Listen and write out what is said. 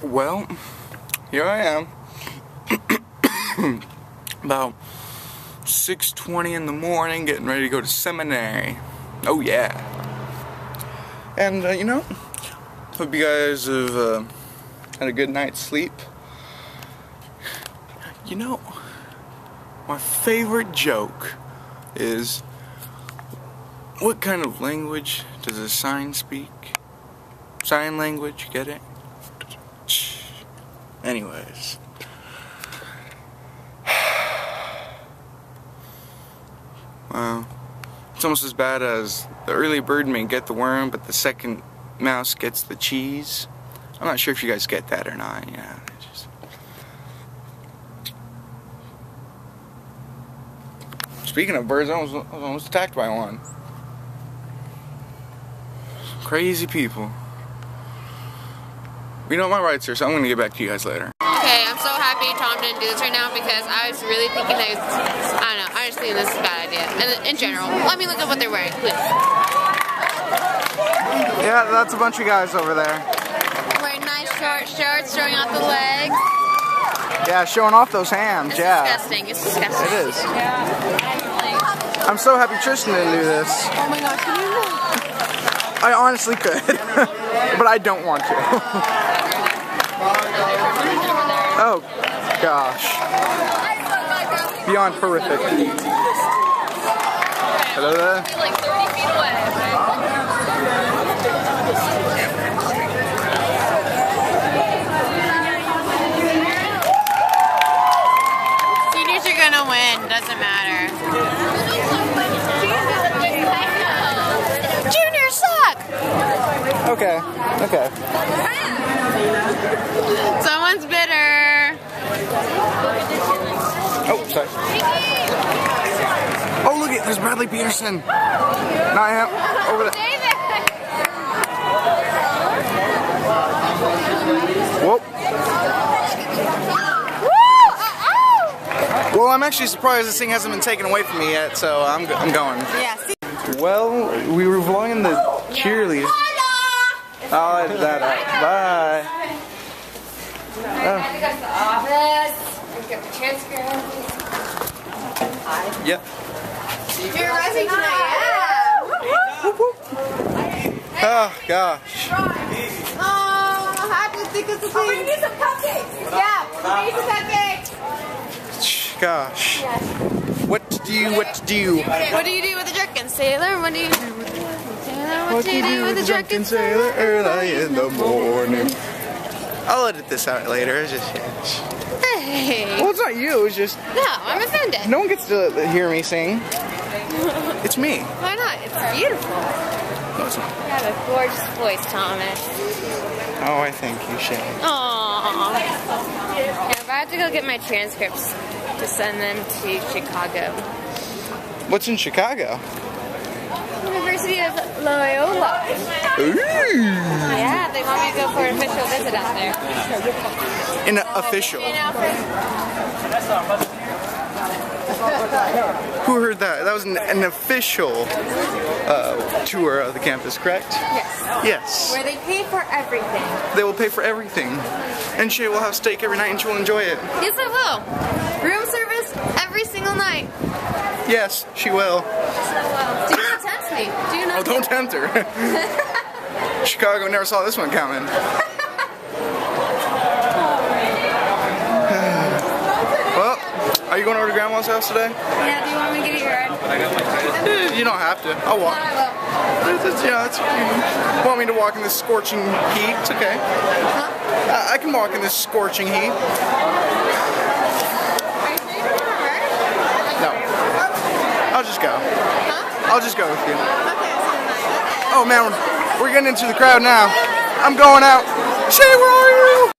Well, here I am. About 6:20 in the morning, getting ready to go to seminary. Oh yeah. And you know, hope you guys have had a good night's sleep. You know, my favorite joke is, what kind of language does a sign speak? Sign language, get it? Anyways. Wow. It's almost as bad as the early bird may get the worm, but the second mouse gets the cheese. I'm not sure if you guys get that or not. Yeah. Speaking of birds, I was almost attacked by one. Crazy people. You know what, my rights are, so I'm going to get back to you guys later. Okay, I'm so happy Tom didn't do this right now because I was really thinking that I don't know, I just think this is a bad idea. And in general, let me look at what they're wearing, please. Yeah, that's a bunch of guys over there. Wearing nice short shorts, showing off the legs. Yeah, showing off those hams, It's yeah. disgusting, it's disgusting. It is. I'm so happy Tristan didn't do this. Oh my gosh, can you? I honestly could, but I don't want to. Oh, gosh. Beyond horrific. Hello there? Like 30 feet away. Seniors are gonna win, doesn't matter. Juniors suck! Okay, okay. Someone's bitter. Oh, sorry. Oh, look it, there's Bradley Peterson. Not him, over there. Whoop. Well, I'm actually surprised this thing hasn't been taken away from me yet, so I'm going. Yeah. Well, we were vlogging the cheerleaders. I'll edit that out. Bye. I had to go to the office and get the transcript. Yep. You're rising tonight, yeah. Oh, gosh. Oh, happy to think of the thing. We need some cupcakes. Yeah, we need some cupcakes. Gosh. What to do, what to do? What do you do with a drunken sailor? What do you do with a drunken sailor? What do you do with a drunken sailor early in the morning? I'll edit this out later. It's just, Hey. well, it's not you. It's just No, I'm offended. no one gets to hear me sing. It's me. Why not? It's beautiful. No, it's not. You have a gorgeous voice, Thomas. Oh, I think you should. Aww. Yeah, but I have to go get my transcripts to send them to Chicago. What's in Chicago? University of Loyola. Ooh. Yeah, they want me to go for an official visit out there. An official. Who heard that? That was an official tour of the campus, correct? Yes. Yes. Where they pay for everything. They will pay for everything. And she will have steak every night and she will enjoy it. Yes, I will. Room service every single night. Yes, she will. Do not tempt me. Do not. Oh, don't tempt her. Chicago never saw this one coming. Well, are you going over to Grandma's house today? Yeah, do you want me to give you a ride? You don't have to. I'll walk. You know, you want me to walk in this scorching heat? It's okay. Huh? I can walk in this scorching heat. Are you sure you don't want to ride? No. I'll just go. Huh? I'll just go with you. Okay, I'll see you tonight. Okay. Oh man, we're getting into the crowd now. I'm going out. Shay, where are you?